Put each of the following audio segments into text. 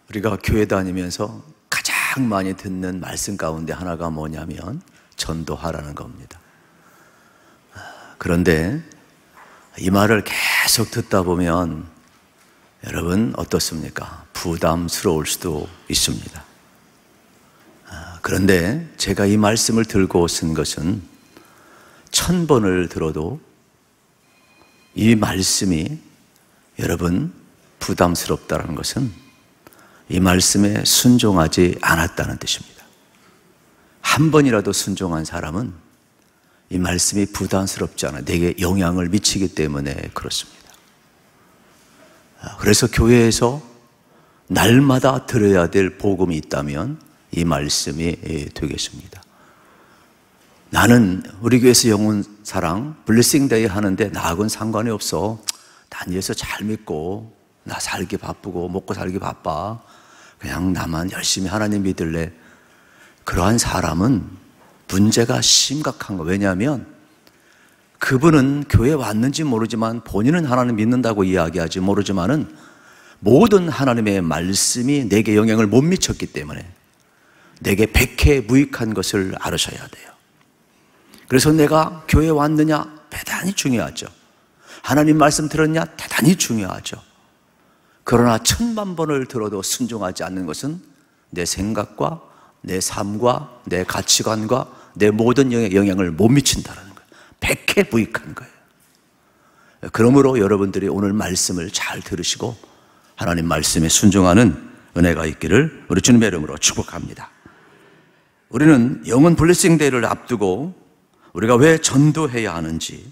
우리가 교회 다니면서 가장 많이 듣는 말씀 가운데 하나가 뭐냐면 전도하라는 겁니다. 그런데 이 말을 계속 듣다 보면 여러분 어떻습니까? 부담스러울 수도 있습니다. 그런데 제가 이 말씀을 들고 쓴 것은 1000번을 들어도 이 말씀이 여러분 부담스럽다는 것은 이 말씀에 순종하지 않았다는 뜻입니다. 한 번이라도 순종한 사람은 이 말씀이 부담스럽지 않아 내게 영향을 미치기 때문에 그렇습니다. 그래서 교회에서 날마다 들어야 될 복음이 있다면 이 말씀이 되겠습니다. 나는 우리 교회에서 영혼사랑 블레싱데이 하는데 나하고는 상관이 없어. 난 예수 잘 믿고 나 살기 바쁘고 먹고 살기 바빠. 그냥 나만 열심히 하나님 믿을래. 그러한 사람은 문제가 심각한 거. 왜냐하면 그분은 교회에 왔는지 모르지만 본인은 하나님 믿는다고 이야기하지 모르지만은 모든 하나님의 말씀이 내게 영향을 못 미쳤기 때문에 내게 백해무익한 것을 알으셔야 돼요. 그래서 내가 교회에 왔느냐 대단히 중요하죠. 하나님 말씀 들었냐 대단히 중요하죠. 그러나 1000만 번을 들어도 순종하지 않는 것은 내 생각과 내 삶과 내 가치관과 내 모든 영향을 못 미친다는 거예요. 백해무익한 거예요. 그러므로 여러분들이 오늘 말씀을 잘 들으시고 하나님 말씀에 순종하는 은혜가 있기를 우리 주님의 이름으로 축복합니다. 우리는 영혼 블레싱 데이를 앞두고 우리가 왜 전도해야 하는지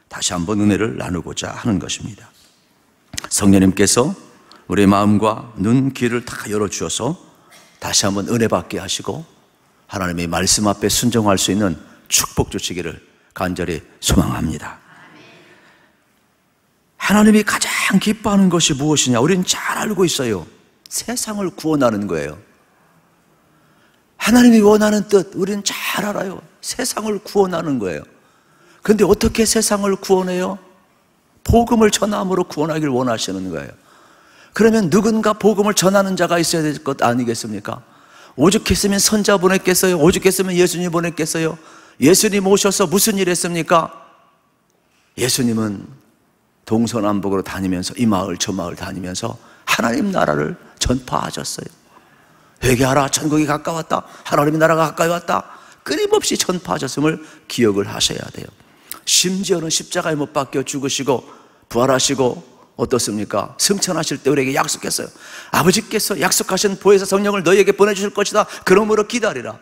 다시 한번 은혜를 나누고자 하는 것입니다. 성령님께서 우리의 마음과 눈, 귀를 다 열어주셔서 다시 한번 은혜 받게 하시고 하나님의 말씀 앞에 순종할 수 있는 축복 주시기를 간절히 소망합니다. 하나님이 가장 기뻐하는 것이 무엇이냐? 우리는 잘 알고 있어요. 세상을 구원하는 거예요. 하나님이 원하는 뜻 우리는 잘 알아요. 세상을 구원하는 거예요. 그런데 어떻게 세상을 구원해요? 복음을 전함으로 구원하기를 원하시는 거예요. 그러면 누군가 복음을 전하는 자가 있어야 될 것 아니겠습니까? 오죽했으면 선자 보냈겠어요? 오죽했으면 예수님 보냈겠어요? 예수님 오셔서 무슨 일 했습니까? 예수님은 동서남북으로 다니면서 이 마을 저 마을 다니면서 하나님 나라를 전파하셨어요. 회개하라, 천국이 가까웠다. 하나님의 나라가 가까이 왔다. 끊임없이 전파하셨음을 기억을 하셔야 돼요. 심지어는 십자가에 못 박혀 죽으시고 부활하시고 어떻습니까? 승천하실 때 우리에게 약속했어요. 아버지께서 약속하신 보혜사 성령을 너희에게 보내주실 것이다. 그러므로 기다리라.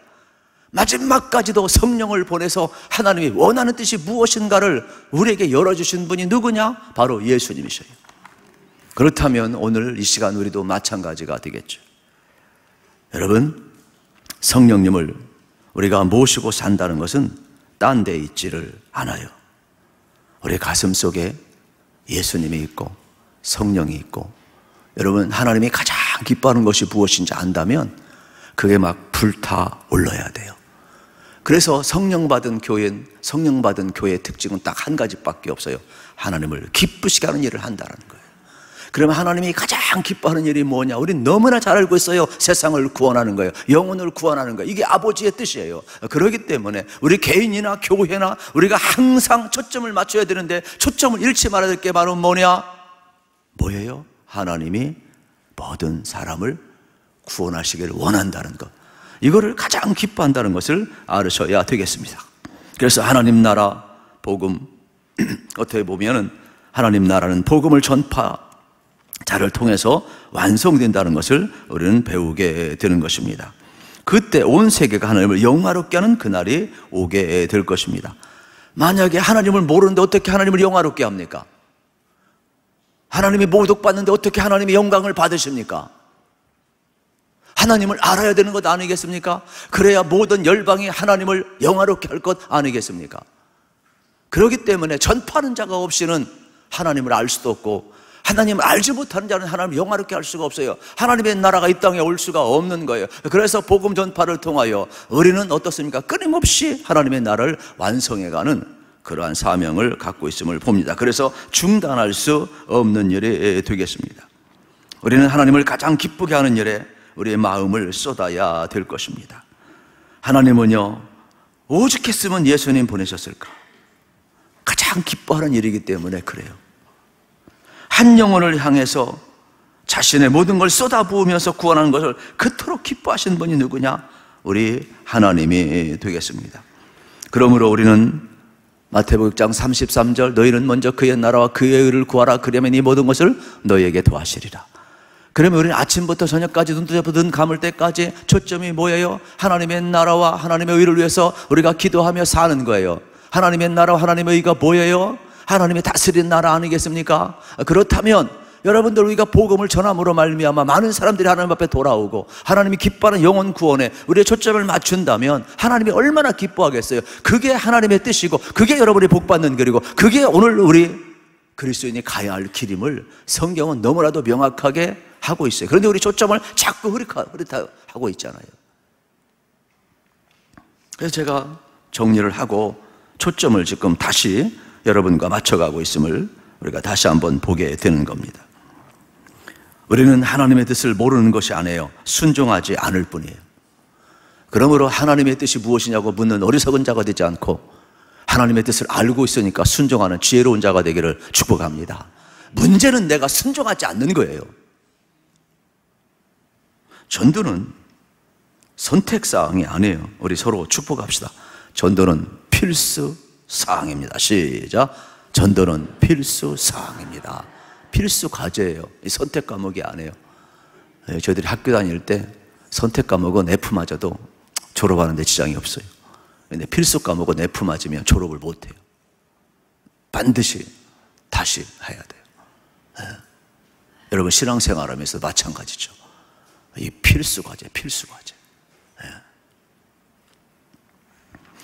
마지막까지도 성령을 보내서 하나님이 원하는 뜻이 무엇인가를 우리에게 열어주신 분이 누구냐? 바로 예수님이셔요. 그렇다면 오늘 이 시간 우리도 마찬가지가 되겠죠. 여러분, 성령님을 우리가 모시고 산다는 것은 딴 데 있지를 않아요. 우리 가슴 속에 예수님이 있고 성령이 있고, 여러분 하나님이 가장 기뻐하는 것이 무엇인지 안다면 그게 막 불타 올라야 돼요. 그래서 성령 받은 교회의 특징은 딱 한 가지밖에 없어요. 하나님을 기쁘시게 하는 일을 한다는 거예요. 그러면 하나님이 가장 기뻐하는 일이 뭐냐? 우린 너무나 잘 알고 있어요. 세상을 구원하는 거예요. 영혼을 구원하는 거예요. 이게 아버지의 뜻이에요. 그렇기 때문에 우리 개인이나 교회나 우리가 항상 초점을 맞춰야 되는데 초점을 잃지 말아야 될 게 바로 뭐냐? 뭐예요? 하나님이 모든 사람을 구원하시기를 원한다는 것, 이거를 가장 기뻐한다는 것을 알으셔야 되겠습니다. 그래서 하나님 나라 복음, 어떻게 보면은 하나님 나라는 복음을 전파자를 통해서 완성된다는 것을 우리는 배우게 되는 것입니다. 그때 온 세계가 하나님을 영화롭게 하는 그날이 오게 될 것입니다. 만약에 하나님을 모르는데 어떻게 하나님을 영화롭게 합니까? 하나님이 모독받는데 어떻게 하나님의 영광을 받으십니까? 하나님을 알아야 되는 것 아니겠습니까? 그래야 모든 열방이 하나님을 영화롭게 할 것 아니겠습니까? 그렇기 때문에 전파하는 자가 없이는 하나님을 알 수도 없고, 하나님을 알지 못하는 자는 하나님을 영화롭게 할 수가 없어요. 하나님의 나라가 이 땅에 올 수가 없는 거예요. 그래서 복음 전파를 통하여 우리는 어떻습니까? 끊임없이 하나님의 나라를 완성해가는 그러한 사명을 갖고 있음을 봅니다. 그래서 중단할 수 없는 일이 되겠습니다. 우리는 하나님을 가장 기쁘게 하는 일에 우리의 마음을 쏟아야 될 것입니다. 하나님은요, 오죽했으면 예수님 보내셨을까? 가장 기뻐하는 일이기 때문에 그래요. 한 영혼을 향해서 자신의 모든 걸 쏟아부으면서 구원하는 것을 그토록 기뻐하신 분이 누구냐? 우리 하나님이 되겠습니다. 그러므로 우리는 마태복음 6장 33절, 너희는 먼저 그의 나라와 그의 의를 구하라. 그러면 이 모든 것을 너희에게 더하시리라. 그러면 우리는 아침부터 저녁까지 눈 감을 때까지 초점이 뭐예요? 하나님의 나라와 하나님의 의를 위해서 우리가 기도하며 사는 거예요. 하나님의 나라와 하나님의 의가 뭐예요? 하나님의 다스리는 나라 아니겠습니까? 그렇다면 여러분들, 우리가 복음을 전함으로 말미암아 많은 사람들이 하나님 앞에 돌아오고 하나님이 기뻐하는 영혼 구원에 우리의 초점을 맞춘다면 하나님이 얼마나 기뻐하겠어요. 그게 하나님의 뜻이고 그게 여러분이 복받는 길이고 그게 오늘 우리 그리스도인이 가야 할 길임을 성경은 너무나도 명확하게 하고 있어요. 그런데 우리 초점을 자꾸 흐릿하고 있잖아요. 그래서 제가 정리를 하고 초점을 지금 다시 여러분과 맞춰가고 있음을 우리가 다시 한번 보게 되는 겁니다. 우리는 하나님의 뜻을 모르는 것이 아니에요. 순종하지 않을 뿐이에요. 그러므로 하나님의 뜻이 무엇이냐고 묻는 어리석은 자가 되지 않고 하나님의 뜻을 알고 있으니까 순종하는 지혜로운 자가 되기를 축복합니다. 문제는 내가 순종하지 않는 거예요. 전도는 선택사항이 아니에요. 우리 서로 축복합시다. 전도는 필수사항입니다. 시작. 전도는 필수사항입니다. 필수 과제예요. 이 선택 과목이 아니에요. 저희들이 학교 다닐 때 선택 과목은 F 맞아도 졸업하는데 지장이 없어요. 근데 필수 과목은 F 맞으면 졸업을 못해요. 반드시 다시 해야 돼요. 네. 여러분 신앙생활하면서 마찬가지죠. 이 필수 과제, 필수 과제. 네.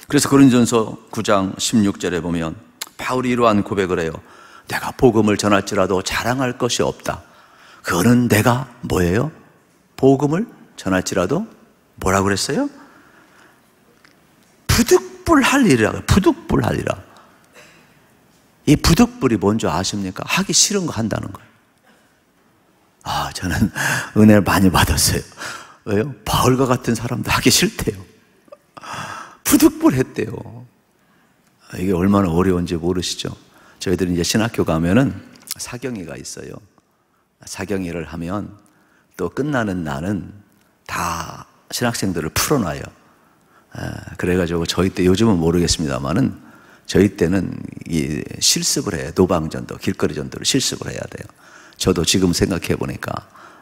그래서 고린도전서 9장 16절에 보면 바울이 이러한 고백을 해요. 내가 복음을 전할지라도 자랑할 것이 없다. 그거는 내가 뭐예요? 복음을 전할지라도 뭐라고 그랬어요? 부득불할 일이라고. 부득불할 일이라. 이 부득불이 뭔지 아십니까? 하기 싫은 거 한다는 거예요. 아, 저는 은혜를 많이 받았어요. 왜요? 바울과 같은 사람도 하기 싫대요. 부득불했대요. 이게 얼마나 어려운지 모르시죠? 저희들은 이제 신학교 가면은 사경위가 있어요. 사경위를 하면 또 끝나는 날은 다 신학생들을 풀어놔요. 그래가지고 저희 때, 요즘은 모르겠습니다만은 저희 때는 이 실습을 해요. 노방전도, 길거리 전도를 실습을 해야 돼요. 저도 지금 생각해 보니까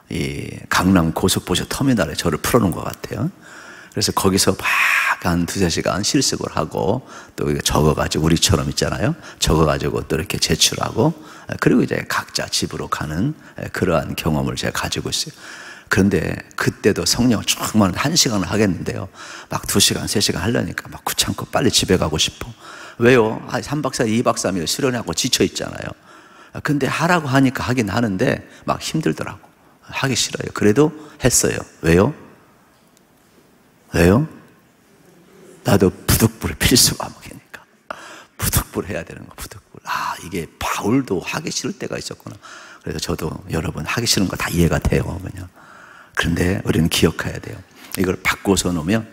이 강남 고속버스 터미널에 저를 풀어놓은 것 같아요. 그래서 거기서 막 한 2-3시간 실습을 하고 또 적어가지고 우리처럼 있잖아요. 적어가지고 또 이렇게 제출하고 그리고 이제 각자 집으로 가는 그러한 경험을 제가 가지고 있어요. 그런데 그때도 성령을 조금만 1시간을 하겠는데요. 막 2시간, 3시간 하려니까 막 귀찮고 빨리 집에 가고 싶어. 왜요? 3박 4일, 2박 3일 수련하고 지쳐 있잖아요. 근데 하라고 하니까 하긴 하는데 막 힘들더라고. 하기 싫어요. 그래도 했어요. 왜요? 왜요? 나도 부득불 필수 과목이니까. 부득불 해야 되는 거, 부득불. 아, 이게 바울도 하기 싫을 때가 있었구나. 그래서 저도 여러분 하기 싫은 거 다 이해가 돼요. 그냥. 그런데 우리는 기억해야 돼요. 이걸 바꿔서 놓으면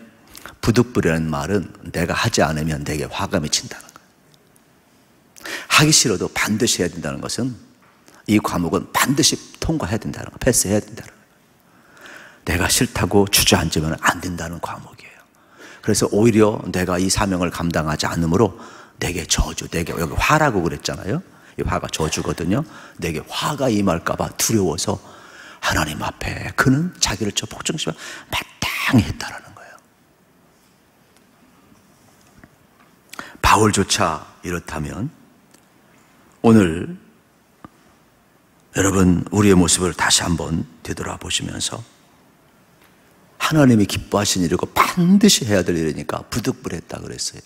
부득불이라는 말은 내가 하지 않으면 내게 화가 미친다는 거예요. 하기 싫어도 반드시 해야 된다는 것은 이 과목은 반드시 통과해야 된다는 거예요. 패스해야 된다는 거예요. 내가 싫다고 주저앉으면 안 된다는 과목이에요. 그래서 오히려 내가 이 사명을 감당하지 않으므로 내게 저주, 내게 여기 화라고 그랬잖아요. 이 화가 저주거든요. 내게 화가 임할까봐 두려워서 하나님 앞에 그는 자기를 저 복종시켜 마땅히 했다라는 거예요. 바울조차 이렇다면 오늘 여러분 우리의 모습을 다시 한번 되돌아보시면서 하나님이 기뻐하신 일이고 반드시 해야 될 일이니까 부득불했다 그랬어요.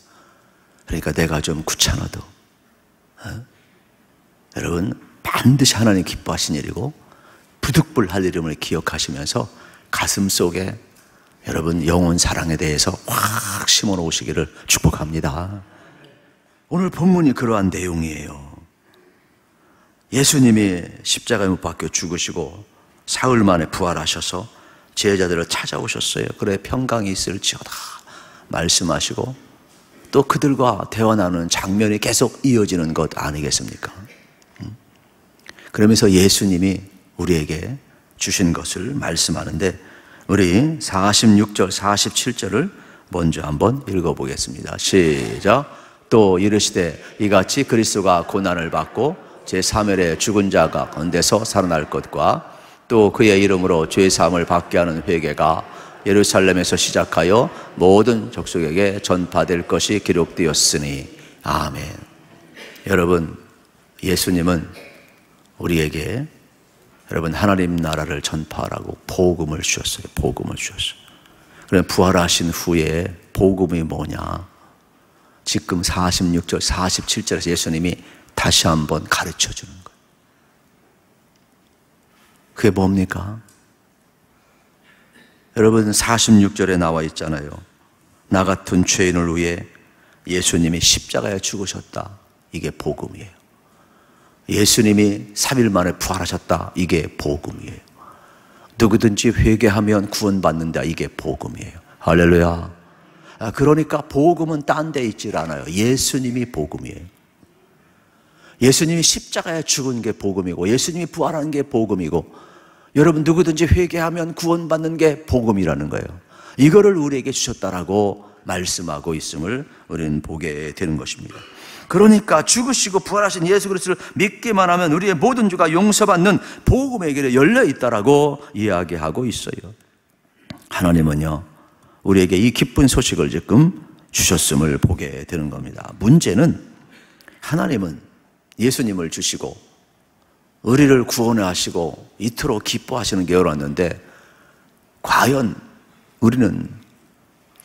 그러니까 내가 좀 귀찮아도 여러분 반드시 하나님 기뻐하신 일이고 부득불할 이름을 기억하시면서 가슴 속에 여러분 영혼 사랑에 대해서 확 심어 놓으시기를 축복합니다. 오늘 본문이 그러한 내용이에요. 예수님이 십자가에 못 박혀 죽으시고 사흘 만에 부활하셔서 제자들을 찾아오셨어요. 그래 평강이 있을지어다 말씀하시고 또 그들과 대화 나누는 장면이 계속 이어지는 것 아니겠습니까? 그러면서 예수님이 우리에게 주신 것을 말씀하는데 우리 46절, 47절을 먼저 한번 읽어보겠습니다. 시작. 또 이르시되 이같이 그리스도가 고난을 받고 제3일에 죽은 자가 가운데서 살아날 것과 또 그의 이름으로 죄사함을 받게 하는 회개가 예루살렘에서 시작하여 모든 족속에게 전파될 것이 기록되었으니 아멘. 여러분, 예수님은 우리에게 여러분 하나님 나라를 전파하라고 복음을 주셨어요. 복음을 주셨어요. 그럼 부활하신 후에 복음이 뭐냐? 지금 46절, 47절에서 예수님이 다시 한번 가르쳐 주는 거예요. 그게 뭡니까? 여러분 46절에 나와 있잖아요. 나 같은 죄인을 위해 예수님이 십자가에 죽으셨다. 이게 복음이에요. 예수님이 3일 만에 부활하셨다. 이게 복음이에요. 누구든지 회개하면 구원받는다. 이게 복음이에요. 할렐루야. 그러니까 복음은 딴 데 있질 않아요. 예수님이 복음이에요. 예수님이 십자가에 죽은 게 복음이고 예수님이 부활한 게 복음이고 여러분 누구든지 회개하면 구원받는 게 복음이라는 거예요. 이거를 우리에게 주셨다라고 말씀하고 있음을 우리는 보게 되는 것입니다. 그러니까 죽으시고 부활하신 예수 그리스도를 믿기만 하면 우리의 모든 죄가 용서받는 복음의 길에 열려 있다라고 이야기하고 있어요. 하나님은요 우리에게 이 기쁜 소식을 지금 주셨음을 보게 되는 겁니다. 문제는 하나님은 예수님을 주시고 우리를 구원하시고 이토록 기뻐하시는 게 옳았는데 과연 우리는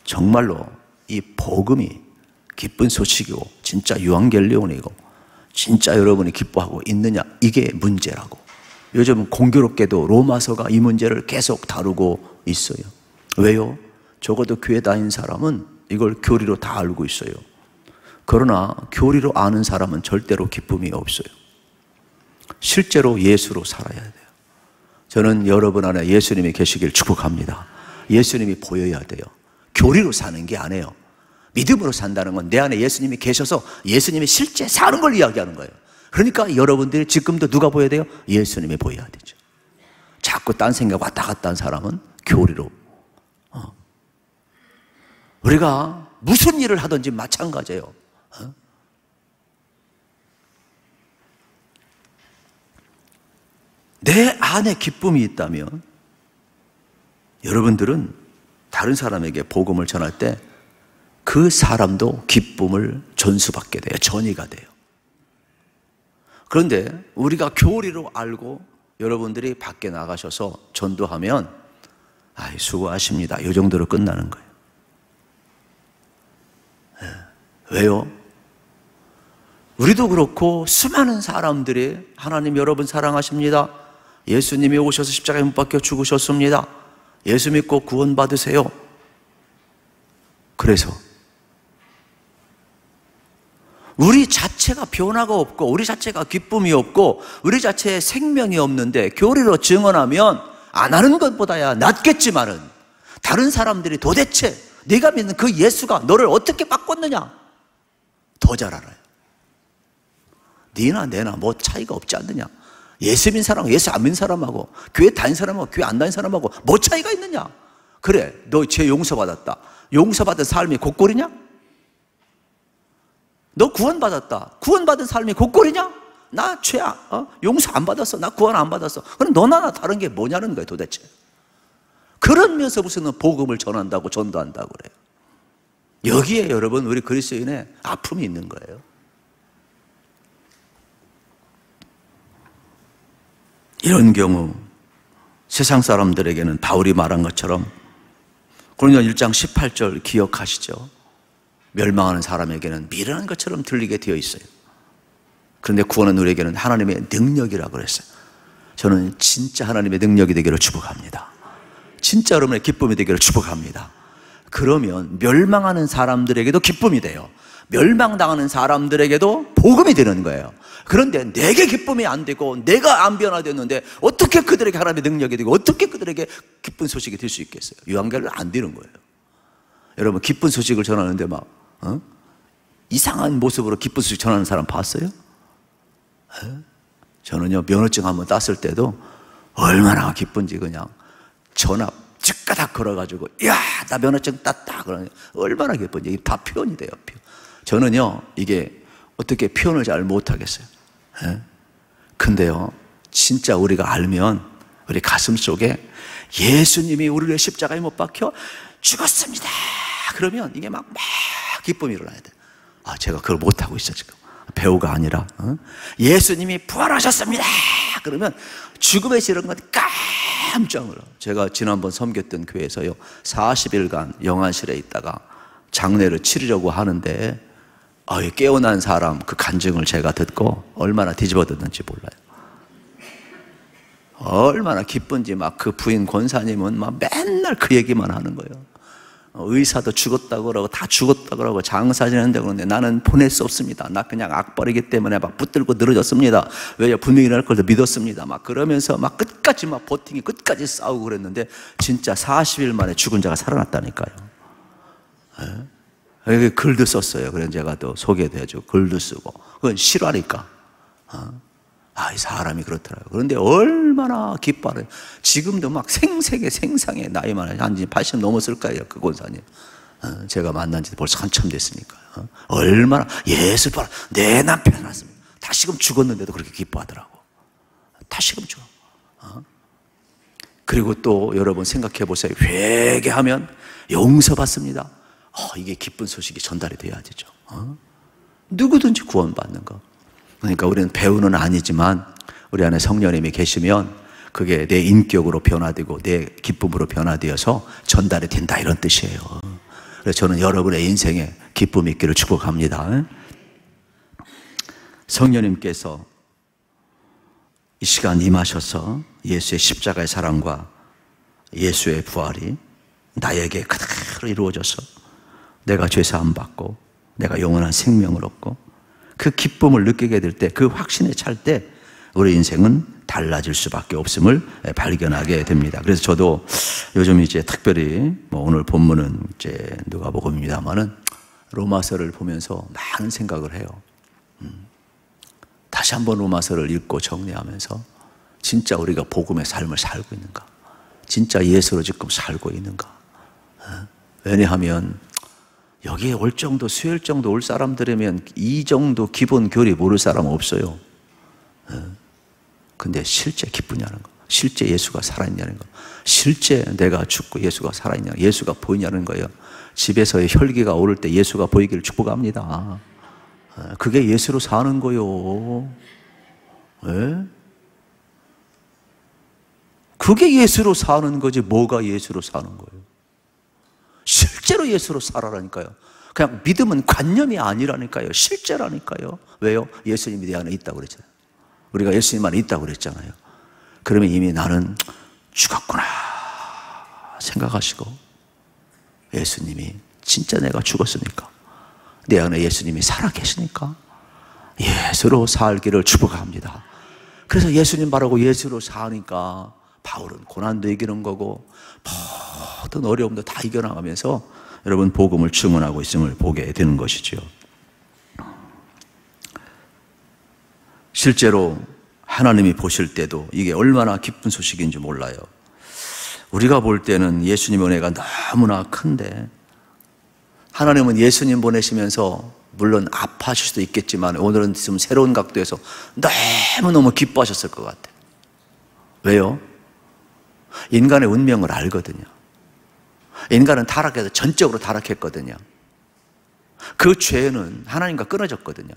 정말로 이 복음이 기쁜 소식이고 진짜 유앙겔리온이고 진짜 여러분이 기뻐하고 있느냐 이게 문제라고. 요즘 공교롭게도 로마서가 이 문제를 계속 다루고 있어요. 왜요? 적어도 교회 다닌 사람은 이걸 교리로 다 알고 있어요. 그러나 교리로 아는 사람은 절대로 기쁨이 없어요. 실제로 예수로 살아야 돼요. 저는 여러분 안에 예수님이 계시길 축복합니다. 예수님이 보여야 돼요. 교리로 사는 게 아니에요. 믿음으로 산다는 건 내 안에 예수님이 계셔서 예수님이 실제 사는 걸 이야기하는 거예요. 그러니까 여러분들이 지금도 누가 보여야 돼요? 예수님이 보여야 되죠. 자꾸 딴 생각 왔다 갔다 한 사람은 교리로 우리가 무슨 일을 하든지 마찬가지예요. 내 안에 기쁨이 있다면 여러분들은 다른 사람에게 복음을 전할 때 그 사람도 기쁨을 전수받게 돼요. 전이가 돼요. 그런데 우리가 교리로 알고 여러분들이 밖에 나가셔서 전도하면 수고하십니다. 이 정도로 끝나는 거예요. 왜요? 우리도 그렇고 수많은 사람들이 하나님 여러분 사랑하십니다. 예수님이 오셔서 십자가에 못 박혀 죽으셨습니다. 예수 믿고 구원 받으세요. 그래서 우리 자체가 변화가 없고 우리 자체가 기쁨이 없고 우리 자체에 생명이 없는데 교리로 증언하면 안 하는 것보다야 낫겠지만은 다른 사람들이 도대체 네가 믿는 그 예수가 너를 어떻게 바꿨느냐 더 잘 알아요. 네나 내나 뭐 차이가 없지 않느냐. 예수 믿는 사람하고 예수 안 믿는 사람하고 교회 다닌 사람하고 교회 안 다닌 사람하고 뭐 차이가 있느냐. 그래 너 죄 용서받았다. 용서받은 삶이 곧골이냐? 너 구원받았다. 구원받은 삶이 곧골이냐? 나 죄야. 용서 안 받았어. 나 구원 안 받았어. 그럼 너나 나 다른 게 뭐냐는 거예요 도대체. 그러면서 무슨 복음을 전한다고 전도한다고 그래요. 여기에 여러분 우리 그리스도인의 아픔이 있는 거예요. 이런 경우 세상 사람들에게는 바울이 말한 것처럼 고린도 1장 18절 기억하시죠? 멸망하는 사람에게는 미련한 것처럼 들리게 되어 있어요. 그런데 구원은 우리에게는 하나님의 능력이라고 그랬어요. 저는 진짜 하나님의 능력이 되기를 축복합니다. 진짜 여러분의 기쁨이 되기를 축복합니다. 그러면 멸망하는 사람들에게도 기쁨이 돼요. 멸망당하는 사람들에게도 복음이 되는 거예요. 그런데 내게 기쁨이 안 되고 내가 안 변화됐는데 어떻게 그들에게 하나님의 능력이 되고 어떻게 그들에게 기쁜 소식이 될 수 있겠어요? 유한결은 안 되는 거예요. 여러분, 기쁜 소식을 전하는데 막 이상한 모습으로 기쁜 소식 전하는 사람 봤어요? 저는요, 면허증 한번 땄을 때도 얼마나 기쁜지 그냥 전화 즉가닥 걸어가지고, 야, 나 면허증 땄다. 그러니 얼마나 기쁜지. 이게 다 표현이 돼요. 저는요, 이게 어떻게 표현을 잘 못하겠어요. 근데요, 진짜 우리가 알면 우리 가슴 속에 예수님이 우리를 십자가에 못 박혀 죽었습니다. 그러면 이게 막 기쁨이 일어나야 돼요. 아, 제가 그걸 못하고 있어, 지금. 배우가 아니라. 예수님이 부활하셨습니다. 그러면 죽음에 이른 건 깜짝 놀라요. 제가 지난번 섬겼던 교회에서요, 40일간 영안실에 있다가 장례를 치르려고 하는데, 깨어난 사람 그 간증을 제가 듣고 얼마나 뒤집어졌는지 몰라요. 얼마나 기쁜지. 막 그 부인 권사님은 막 맨날 그 얘기만 하는 거예요. 의사도 죽었다고 그러고 다 죽었다고 그러고 장사 지낸다고 그러는데 나는 보낼 수 없습니다. 나 그냥 악벌이기 때문에 막 붙들고 늘어졌습니다. 왜요? 분명히 일어날 걸 믿었습니다. 막 그러면서 막 끝까지 막 버티기, 끝까지 싸우고 그랬는데 진짜 40일 만에 죽은 자가 살아났다니까요. 여기 글도 썼어요. 그래서 제가 또 소개도 해주고 글도 쓰고. 그건 실화니까. 이 사람이 그렇더라고요. 그런데 얼마나 기뻐해요. 지금도 막 생상해. 나이 많아요. 한 80 넘었을 거예요, 그 권사님. 제가 만난 지 벌써 한참 됐으니까요. 얼마나 예수 바라 내 남편이 났습니다. 다시금 죽었는데도 그렇게 기뻐하더라고. 다시금 죽어. 그리고 또 여러분 생각해 보세요. 회개하면 용서받습니다. 이게 기쁜 소식이 전달이 돼야 되죠. 누구든지 구원받는 거. 그러니까 우리는 배우는 아니지만 우리 안에 성령님이 계시면 그게 내 인격으로 변화되고 내 기쁨으로 변화되어서 전달이 된다, 이런 뜻이에요. 그래서 저는 여러분의 인생에 기쁨이 있기를 축복합니다. 성령님께서 이 시간 임하셔서 예수의 십자가의 사랑과 예수의 부활이 나에게 그대로 이루어져서 내가 죄사함 받고 내가 영원한 생명을 얻고 그 기쁨을 느끼게 될 때, 그 확신에 찰 때 우리 인생은 달라질 수밖에 없음을 발견하게 됩니다. 그래서 저도 요즘 이제 특별히 오늘 본문은 이제 누가복음입니다만은 로마서를 보면서 많은 생각을 해요. 다시 한번 로마서를 읽고 정리하면서 진짜 우리가 복음의 삶을 살고 있는가? 진짜 예수로 지금 살고 있는가? 왜냐하면 여기에 올 정도, 수요일 정도 올 사람들이면 이 정도 기본 교리 모를 사람은 없어요. 근데 실제 기쁘냐는 거, 실제 예수가 살아있냐는 거, 실제 내가 죽고 예수가 살아있냐, 예수가 보이냐는 거예요. 집에서의 혈기가 오를 때 예수가 보이기를 축복합니다. 그게 예수로 사는 거요. 그게 예수로 사는 거지 뭐가 예수로 사는 거예요. 실제로 예수로 살아라니까요. 그냥 믿음은 관념이 아니라니까요. 실제라니까요. 왜요? 예수님이 내 안에 있다고 그랬잖아요. 우리가 예수님 안에 있다고 그랬잖아요. 그러면 이미 나는 죽었구나 생각하시고, 예수님이 진짜 내가 죽었으니까, 내 안에 예수님이 살아계시니까 예수로 살기를 축복합니다. 그래서 예수님 바라고 예수로 사니까 바울은 고난도 이기는 거고 모든 어려움도 다 이겨나가면서 여러분 복음을 증언하고 있음을 보게 되는 것이죠. 실제로 하나님이 보실 때도 이게 얼마나 기쁜 소식인지 몰라요. 우리가 볼 때는 예수님의 은혜가 너무나 큰데, 하나님은 예수님 보내시면서 물론 아파하실 수도 있겠지만 오늘은 좀 새로운 각도에서 너무너무 기뻐하셨을 것 같아요. 왜요? 인간의 운명을 알거든요. 인간은 타락해서 전적으로 타락했거든요. 그 죄는 하나님과 끊어졌거든요.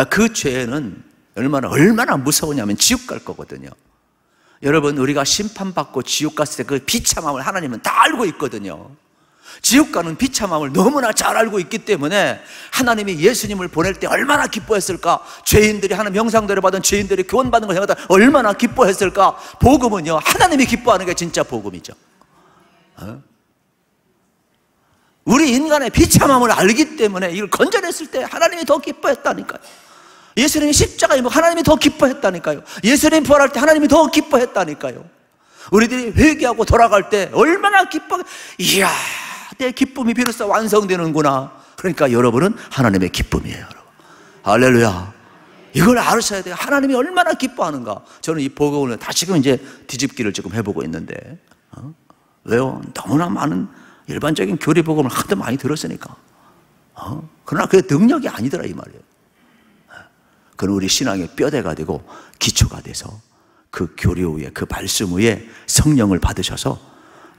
그 죄는 얼마나 무서우냐면 지옥 갈 거거든요. 여러분, 우리가 심판받고 지옥 갔을 때 그 비참함을 하나님은 다 알고 있거든요. 지옥 가는 비참함을 너무나 잘 알고 있기 때문에 하나님이 예수님을 보낼 때 얼마나 기뻐했을까? 죄인들이, 하나님 형상대로 받은 죄인들이 구원받는 걸 생각하다 얼마나 기뻐했을까? 복음은요, 하나님이 기뻐하는 게 진짜 복음이죠. 우리 인간의 비참함을 알기 때문에 이걸 건져냈을 때 하나님이 더 기뻐했다니까요. 예수님이 십자가에 뭐 하나님이 더 기뻐했다니까요. 예수님 부활할 때 하나님이 더 기뻐했다니까요. 우리들이 회개하고 돌아갈 때 얼마나 기뻐, 이야, 내 기쁨이 비로소 완성되는구나. 그러니까 여러분은 하나님의 기쁨이에요, 여러분. 할렐루야. 이걸 알으셔야 돼요. 하나님이 얼마나 기뻐하는가. 저는 이 복음을 다시금 이제 뒤집기를 지금 해보고 있는데, 왜요? 너무나 많은 일반적인 교리 복음을 하도 많이 들었으니까. 그러나 그게 능력이 아니더라, 이 말이에요. 그건 우리 신앙의 뼈대가 되고 기초가 돼서 그 교리 위에, 그 말씀 위에 성령을 받으셔서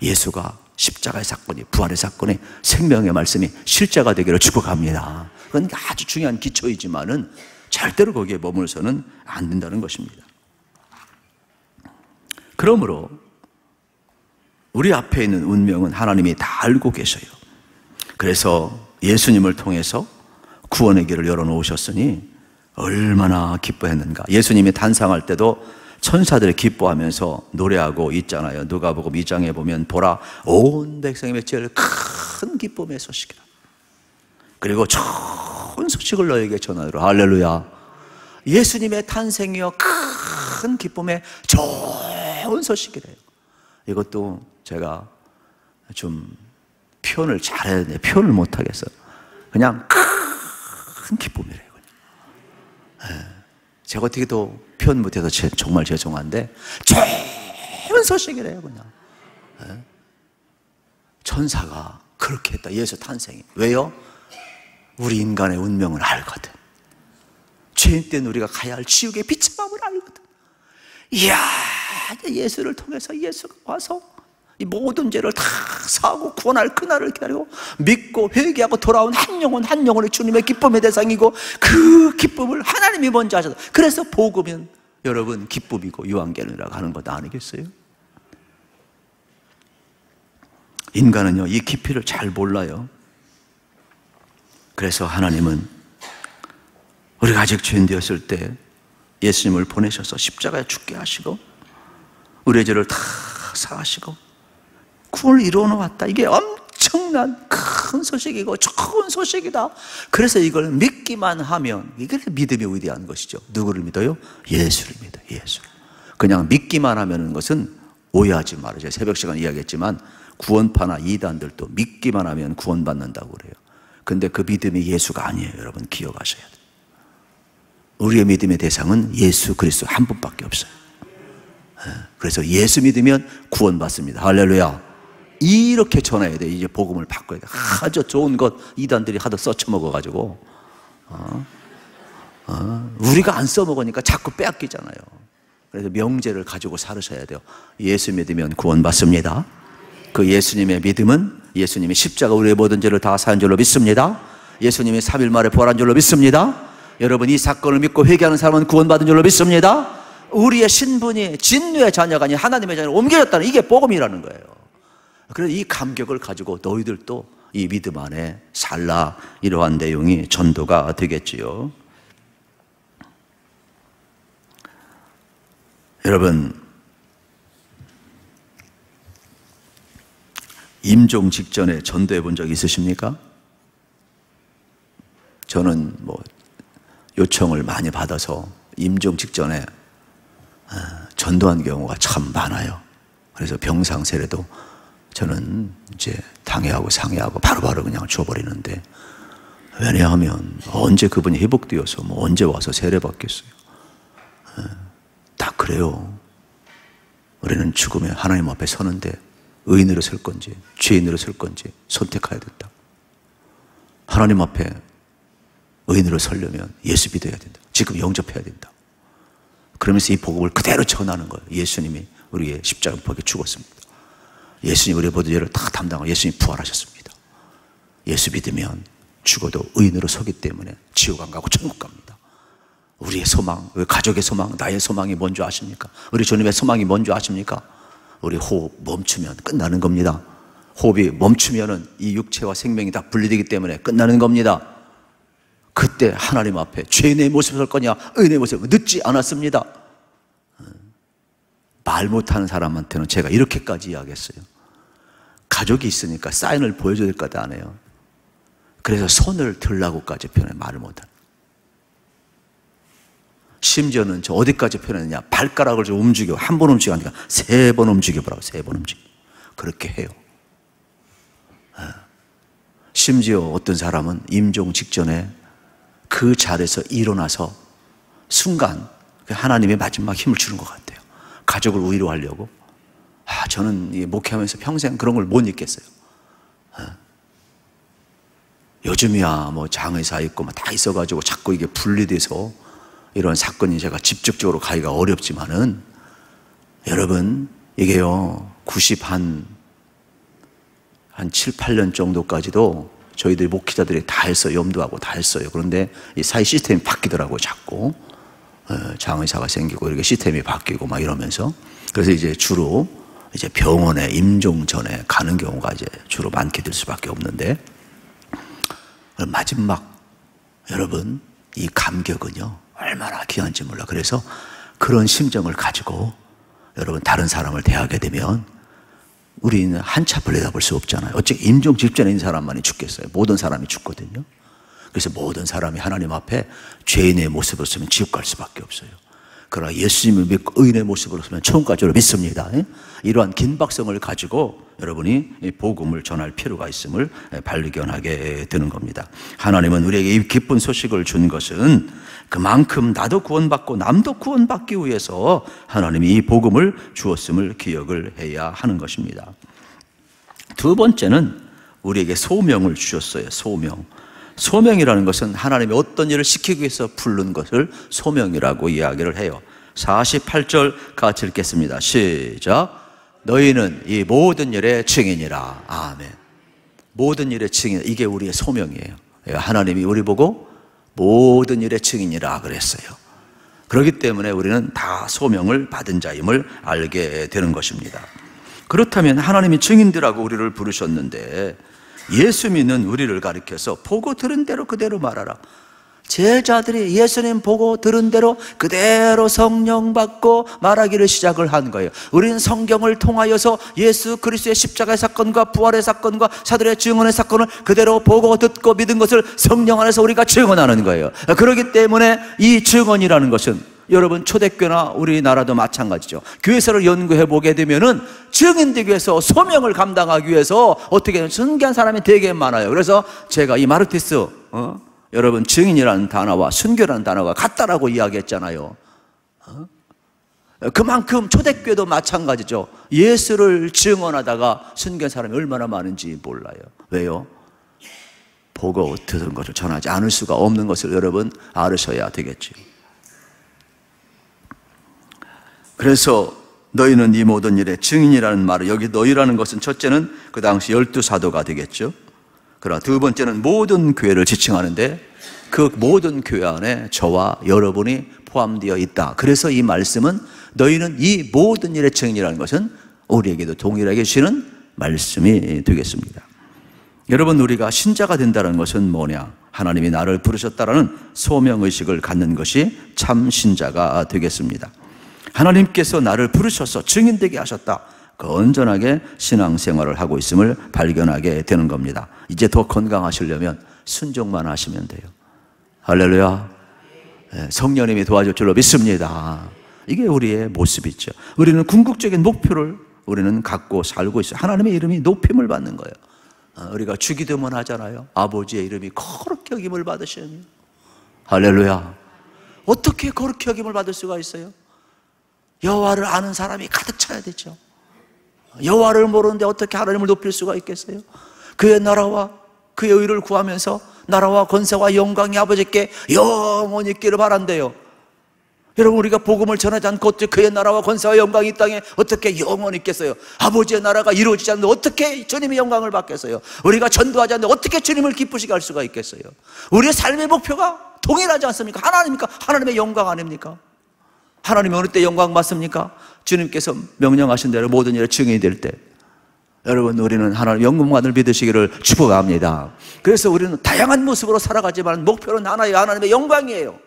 예수가 십자가의 사건이, 부활의 사건이, 생명의 말씀이 실제가 되기를 축복합니다. 그건 아주 중요한 기초이지만은 절대로 거기에 머물러서는 안 된다는 것입니다. 그러므로 우리 앞에 있는 운명은 하나님이 다 알고 계셔요. 그래서 예수님을 통해서 구원의 길을 열어놓으셨으니 얼마나 기뻐했는가. 예수님이 탄생할 때도 천사들이 기뻐하면서 노래하고 있잖아요. 누가복음 2장에 보면 보라, 온 백성이 맺을 큰 기쁨의 소식이라. 그리고 좋은 소식을 너에게 전하리라. 할렐루야. 예수님의 탄생이요 큰 기쁨의 좋은 소식이래요. 이것도 제가 좀 표현을 잘해야 돼. 표현을 못하겠어요. 그냥 큰 기쁨이래요. 제가 어떻게 또 표현 못해서 정말 죄송한데 좋은 소식이래요. 그냥 천사가 그렇게 했다. 예수 탄생이. 왜요? 우리 인간의 운명을 알거든. 죄인 때는 우리가 가야 할 지옥의 비참함을 알거든. 이야, 예수를 통해서 예수가 와서 이 모든 죄를 다 사하고 구원할 그날을 기다리고 믿고 회개하고 돌아온 한 영혼이 주님의 기쁨의 대상이고, 그 기쁨을 하나님이 먼저 하셔서, 그래서 복음은 여러분 기쁨이고 유한계론이라고 하는 것 아니겠어요? 인간은요 이 깊이를 잘 몰라요. 그래서 하나님은 우리가 아직 죄인 되었을 때 예수님을 보내셔서 십자가에 죽게 하시고 우리의 죄를 다 사하시고 구원을 이루어 놓았다. 이게 엄청난 큰 소식이고 좋은 소식이다. 그래서 이걸 믿기만 하면, 이게 믿음이 위대한 것이죠. 누구를 믿어요? 예수를 믿어요. 예수. 그냥 믿기만 하면 것은 오해하지 말아요. 제가 새벽 시간에 이야기했지만 구원파나 이단들도 믿기만 하면 구원받는다고 그래요. 근데 그 믿음이 예수가 아니에요. 여러분 기억하셔야 돼요. 우리의 믿음의 대상은 예수 그리스도 한 분밖에 없어요. 그래서 예수 믿으면 구원받습니다. 할렐루야. 이렇게 전해야 돼. 이제 복음을 바꿔야 돼. 아주 좋은 것 이단들이 하도 써쳐먹어가지고 우리가 안 써먹으니까 자꾸 빼앗기잖아요. 그래서 명제를 가지고 살으셔야 돼요. 예수 믿으면 구원받습니다. 그 예수님의 믿음은 예수님이 십자가 우리의 모든 죄를 다 사한 줄로 믿습니다. 예수님이 3일 만에 부활한 줄로 믿습니다. 여러분 이 사건을 믿고 회개하는 사람은 구원받은 줄로 믿습니다. 우리의 신분이 진노의 자녀가 아닌 하나님의 자녀로 옮겨졌다는, 이게 복음이라는 거예요. 그래서 이 감격을 가지고 너희들도 이 믿음 안에 살라, 이러한 내용이 전도가 되겠지요. 여러분 임종 직전에 전도해 본 적 있으십니까? 저는 요청을 많이 받아서 임종 직전에 전도한 경우가 참 많아요. 그래서 병상세례도 저는 이제 당회하고 상회하고 바로바로 그냥 줘버리는데, 왜냐하면 언제 그분이 회복되어서 언제 와서 세례 받겠어요. 다 그래요. 우리는 죽으면 하나님 앞에 서는데 의인으로 설 건지 죄인으로 설 건지 선택해야 된다. 하나님 앞에 의인으로 서려면 예수 믿어야 된다. 지금 영접해야 된다. 그러면서 이 복음을 그대로 전하는 거예요. 예수님이 우리의 십자가에 죽었습니다. 예수님 우리의 모든 죄를 다 담당하고 예수님이 부활하셨습니다. 예수 믿으면 죽어도 의인으로 서기 때문에 지옥 안 가고 천국 갑니다. 우리의 소망, 우리 가족의 소망, 나의 소망이 뭔지 아십니까? 우리 주님의 소망이 뭔지 아십니까? 우리 호흡 멈추면 끝나는 겁니다. 호흡이 멈추면은 이 육체와 생명이 다 분리되기 때문에 끝나는 겁니다. 그때 하나님 앞에 죄인의 모습을 설 거냐 의인의 모습을, 늦지 않았습니다. 말 못하는 사람한테는 제가 이렇게까지 이야기했어요. 가족이 있으니까 사인을 보여줘야 될 것 아니에요. 그래서 손을 들라고까지 표현해, 말을 못하는. 심지어는 저 어디까지 표현했느냐, 발가락을 좀 움직여, 한 번 움직여 하니까 3번 움직여보라고. 3번 움직여. 그렇게 해요. 심지어 어떤 사람은 임종 직전에 그 자리에서 일어나서 순간 하나님의 마지막 힘을 주는 것 같아요. 가족을 위로하려고. 저는 목회하면서 평생 그런 걸 못 잊겠어요. 요즘이야 뭐 장의사 있고 뭐 다 있어가지고 자꾸 이게 분리돼서 이런 사건이 제가 직접적으로 가기가 어렵지만은, 여러분 이게요 7, 8년 정도까지도 저희들이 목회자들이 다 했어요. 염두하고 다 했어요. 그런데 이 사회 시스템이 바뀌더라고요. 자꾸 장의사가 생기고 이렇게 시스템이 바뀌고 막 이러면서. 그래서 이제 주로 이제 병원에 임종 전에 가는 경우가 이제 주로 많게 될 수밖에 없는데, 마지막 여러분 이 감격은요 얼마나 귀한지 몰라. 그래서 그런 심정을 가지고 여러분 다른 사람을 대하게 되면 우리는 한참을 내다볼 수 없잖아요. 어차피 임종 직전에 있는 사람만이 죽겠어요. 모든 사람이 죽거든요. 그래서 모든 사람이 하나님 앞에 죄인의 모습으로 서면 지옥 갈 수밖에 없어요. 그러나 예수님을 믿고 의인의 모습으로 서면 천국까지 믿습니다. 이러한 긴박성을 가지고 여러분이 이 복음을 전할 필요가 있음을 발견하게 되는 겁니다. 하나님은 우리에게 이 기쁜 소식을 준 것은 그만큼 나도 구원받고 남도 구원받기 위해서 하나님이 이 복음을 주었음을 기억을 해야 하는 것입니다. 두 번째는 우리에게 소명을 주셨어요. 소명이라는 것은 하나님이 어떤 일을 시키기 위해서 부른 것을 소명이라고 이야기를 해요. 48절 같이 읽겠습니다. 시작. 너희는 이 모든 일의 증인이라. 아멘. 모든 일의 증인, 이게 우리의 소명이에요. 하나님이 우리 보고 모든 일의 증인이라 그랬어요. 그렇기 때문에 우리는 다 소명을 받은 자임을 알게 되는 것입니다. 그렇다면 하나님이 증인들하고 우리를 부르셨는데, 예수 믿는 우리를 가리켜서 보고 들은 대로 그대로 말하라. 제자들이 예수님 보고 들은 대로 그대로 성령 받고 말하기를 시작을 한 거예요. 우리는 성경을 통하여서 예수 그리스도의 십자가의 사건과 부활의 사건과 사도의 증언의 사건을 그대로 보고 듣고 믿은 것을 성령 안에서 우리가 증언하는 거예요. 그렇기 때문에 이 증언이라는 것은 여러분 초대교회나 우리나라도 마찬가지죠. 교회사를 연구해 보게 되면은 증인되기 위해서 소명을 감당하기 위해서 어떻게 순교한 사람이 되게 많아요. 그래서 제가 이 마르티스 여러분 증인이라는 단어와 순교라는 단어가 같다라고 이야기했잖아요. 그만큼 초대교회도 마찬가지죠. 예수를 증언하다가 순교한 사람이 얼마나 많은지 몰라요. 왜요? 보고 들은 것을 전하지 않을 수가 없는 것을 여러분 알으셔야 되겠죠. 그래서 너희는 이 모든 일의 증인이라는 말을, 여기 너희라는 것은 첫째는 그 당시 12사도가 되겠죠. 그러나 두 번째는 모든 교회를 지칭하는데 그 모든 교회 안에 저와 여러분이 포함되어 있다. 그래서 이 말씀은 너희는 이 모든 일의 증인이라는 것은 우리에게도 동일하게 주시는 말씀이 되겠습니다. 여러분, 우리가 신자가 된다는 것은 뭐냐? 하나님이 나를 부르셨다라는 소명의식을 갖는 것이 참 신자가 되겠습니다. 하나님께서 나를 부르셔서 증인되게 하셨다. 건전하게 신앙생활을 하고 있음을 발견하게 되는 겁니다. 이제 더 건강하시려면 순종만 하시면 돼요. 할렐루야. 성령님이 도와줄 줄로 믿습니다. 이게 우리의 모습이죠. 우리는 궁극적인 목표를 우리는 갖고 살고 있어요. 하나님의 이름이 높임을 받는 거예요. 우리가 주기도문 하잖아요. 아버지의 이름이 거룩히 여김을 받으시며. 할렐루야. 어떻게 거룩히 여김을 받을 수가 있어요? 여호와를 아는 사람이 가득 차야 되죠. 여호와를 모르는데 어떻게 하나님을 높일 수가 있겠어요? 그의 나라와 그의 의를 구하면서 나라와 권세와 영광이 아버지께 영원히 있기를 바란대요. 여러분, 우리가 복음을 전하지 않고 그의 나라와 권세와 영광이 이 땅에 어떻게 영원히 있겠어요? 아버지의 나라가 이루어지지 않는데 어떻게 주님의 영광을 받겠어요? 우리가 전도하지 않는데 어떻게 주님을 기쁘시게 할 수가 있겠어요? 우리의 삶의 목표가 동일하지 않습니까? 하나님입니까? 하나님의 영광 아닙니까? 하나님이 어느 때 영광 받습니까? 주님께서 명령하신 대로 모든 일에 증인이 될 때. 여러분, 우리는 하나님 영광만을 믿으시기를 축복합니다. 그래서 우리는 다양한 모습으로 살아가지만 목표는 하나예요. 하나님의 영광이에요.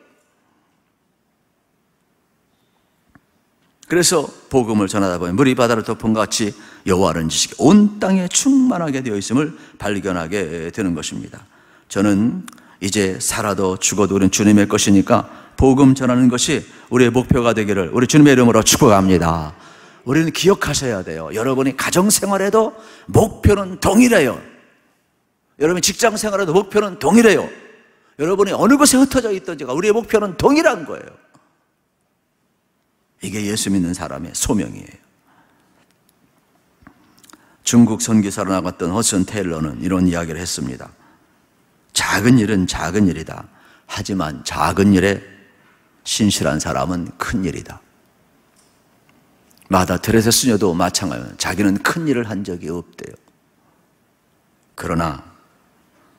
그래서 복음을 전하다 보면 물이 바다를 덮은 것 같이 여호와라는 지식이 온 땅에 충만하게 되어 있음을 발견하게 되는 것입니다. 저는 이제 살아도 죽어도 우리는 주님의 것이니까 복음 전하는 것이 우리의 목표가 되기를 우리 주님의 이름으로 축복합니다. 우리는 기억하셔야 돼요. 여러분이 가정생활에도 목표는 동일해요. 여러분이 직장생활에도 목표는 동일해요. 여러분이 어느 곳에 흩어져 있든지가 우리의 목표는 동일한 거예요. 이게 예수 믿는 사람의 소명이에요. 중국 선교사로 나갔던 허슨 테일러는 이런 이야기를 했습니다. 작은 일은 작은 일이다. 하지만 작은 일에 신실한 사람은 큰 일이다. 마다 테레사 수녀도 마찬가지예요. 자기는 큰 일을 한 적이 없대요. 그러나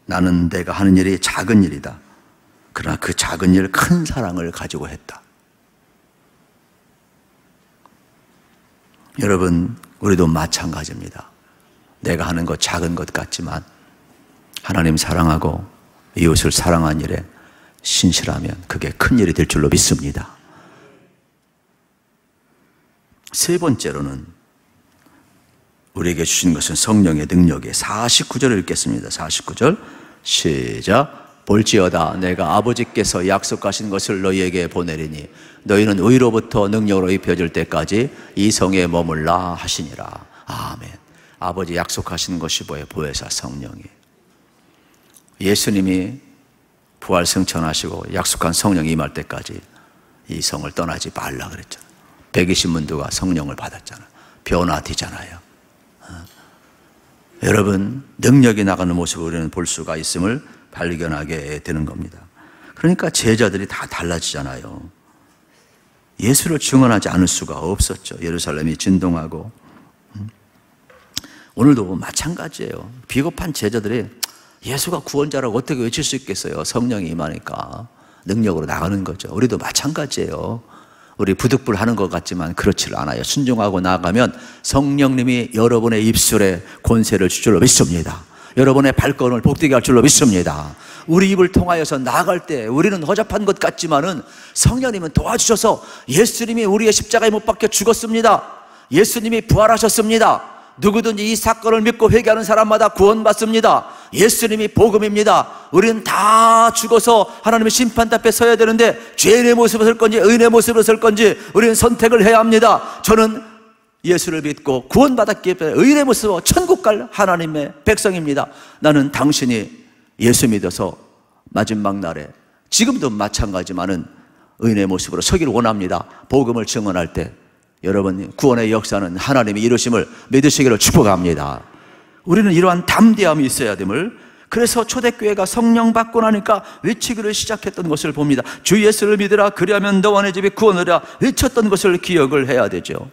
나는 내가 하는 일이 작은 일이다. 그러나 그 작은 일 큰 사랑을 가지고 했다. 여러분, 우리도 마찬가지입니다. 내가 하는 것 작은 것 같지만 하나님 사랑하고 이웃을 사랑한 일에 신실하면 그게 큰 일이 될 줄로 믿습니다. 세 번째로는 우리에게 주신 것은 성령의 능력에 49절을 읽겠습니다. 49절 시작. 볼지어다 내가 아버지께서 약속하신 것을 너희에게 보내리니 너희는 의로부터 능력으로 입혀질 때까지 이 성에 머물라 하시니라. 아멘. 아버지 약속하신 것이 뭐예요? 보혜사 성령이에요. 예수님이 부활 승천하시고 약속한 성령이 임할 때까지 이 성을 떠나지 말라 그랬잖아요. 120문도가 성령을 받았잖아요. 변화되잖아요. 여러분, 능력이 나가는 모습을 우리는 볼 수가 있음을 발견하게 되는 겁니다. 그러니까 제자들이 다 달라지잖아요. 예수를 증언하지 않을 수가 없었죠. 예루살렘이 진동하고. 오늘도 마찬가지예요. 비겁한 제자들이 예수가 구원자라고 어떻게 외칠 수 있겠어요? 성령이 임하니까 능력으로 나가는 거죠. 우리도 마찬가지예요. 우리 부득불 하는 것 같지만 그렇지를 않아요. 순종하고 나가면 성령님이 여러분의 입술에 권세를 줄 줄로 믿습니다. 여러분의 발걸음을 복되게 할 줄로 믿습니다. 우리 입을 통하여서 나아갈 때 우리는 허접한 것 같지만은 성령님은 도와주셔서 예수님이 우리의 십자가에 못 박혀 죽었습니다. 예수님이 부활하셨습니다. 누구든지 이 사건을 믿고 회개하는 사람마다 구원받습니다. 예수님이 복음입니다. 우리는 다 죽어서 하나님의 심판대 앞에 서야 되는데 죄인의 모습으로 설 건지 의인의 모습으로 설 건지 우리는 선택을 해야 합니다. 저는 예수를 믿고 구원받았기 때문에 의인의 모습으로 천국 갈 하나님의 백성입니다. 나는 당신이 예수 믿어서 마지막 날에 지금도 마찬가지만은 의인의 모습으로 서기를 원합니다. 복음을 증언할 때 여러분 구원의 역사는 하나님이 이루심을 믿으시기를 축복합니다. 우리는 이러한 담대함이 있어야 됨을, 그래서 초대교회가 성령 받고 나니까 외치기를 시작했던 것을 봅니다. 주 예수를 믿으라 그리하면 너와 내 집이 구원하리라 외쳤던 것을 기억을 해야 되죠.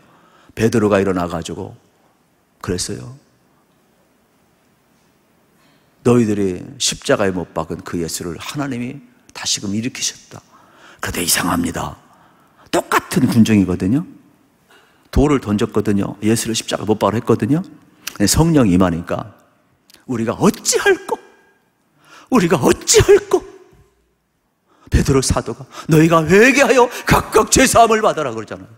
베드로가 일어나 가지고 그랬어요. 너희들이 십자가에 못 박은 그 예수를 하나님이 다시금 일으키셨다. 그런데 이상합니다. 똑같은 군중이거든요. 돌을 던졌거든요. 예수를 십자가 못 박으라 했거든요. 성령이 임하니까 우리가 어찌할꼬? 우리가 어찌할꼬? 베드로 사도가 너희가 회개하여 각각 죄사함을 받아라 그러잖아요.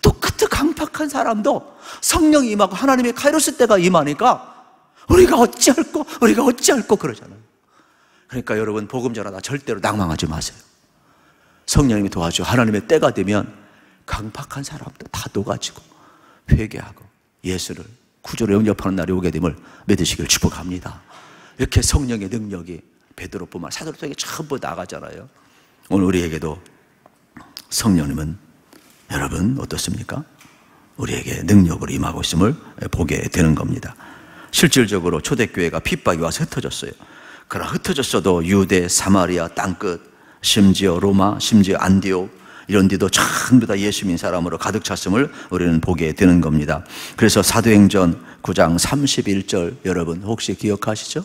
똑같은 강팍한 사람도 성령이 임하고 하나님의 카이로스 때가 임하니까 우리가 어찌할꼬? 우리가 어찌할꼬? 그러잖아요. 그러니까 여러분 복음 전하다 절대로 낭망하지 마세요. 성령님이 도와줘. 하나님의 때가 되면 강팍한 사람도 다 녹아지고 회개하고 예수를 구주로 영접하는 날이 오게 됨을 믿으시길 축복합니다. 이렇게 성령의 능력이 베드로뿐만 사도를 통해 전부 나가잖아요. 오늘 우리에게도 성령님은 여러분 어떻습니까? 우리에게 능력으로 임하고 있음을 보게 되는 겁니다. 실질적으로 초대교회가 핍박이 와서 흩어졌어요. 그러나 흩어졌어도 유대, 사마리아 땅끝, 심지어 로마, 심지어 안디옥 이런 데도 전부 다 예수 믿는 사람으로 가득 찼음을 우리는 보게 되는 겁니다. 그래서 사도행전 9장 31절 여러분 혹시 기억하시죠?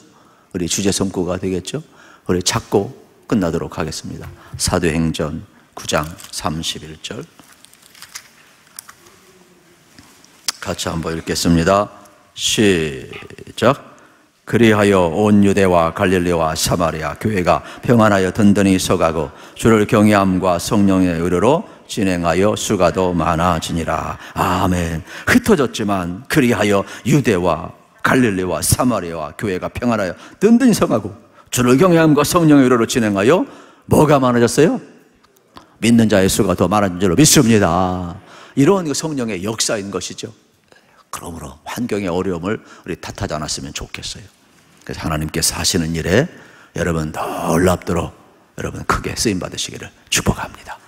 우리 주제 성구가 되겠죠? 우리 찾고 끝나도록 하겠습니다. 사도행전 9장 31절 같이 한번 읽겠습니다. 시작. 그리하여 온 유대와 갈릴리와 사마리아 교회가 평안하여 든든히 서가고 주를 경외함과 성령의 의로로 진행하여 수가 더 많아지니라. 아멘. 흩어졌지만 그리하여 유대와 갈릴리와 사마리아와 교회가 평안하여 든든히 서가고 주를 경외함과 성령의 의로로 진행하여 뭐가 많아졌어요? 믿는 자의 수가 더 많아진 줄로 믿습니다. 이런 성령의 역사인 것이죠. 그러므로 환경의 어려움을 우리 탓하지 않았으면 좋겠어요. 그래서 하나님께서 하시는 일에 여러분 놀랍도록 여러분 크게 쓰임 받으시기를 축복합니다.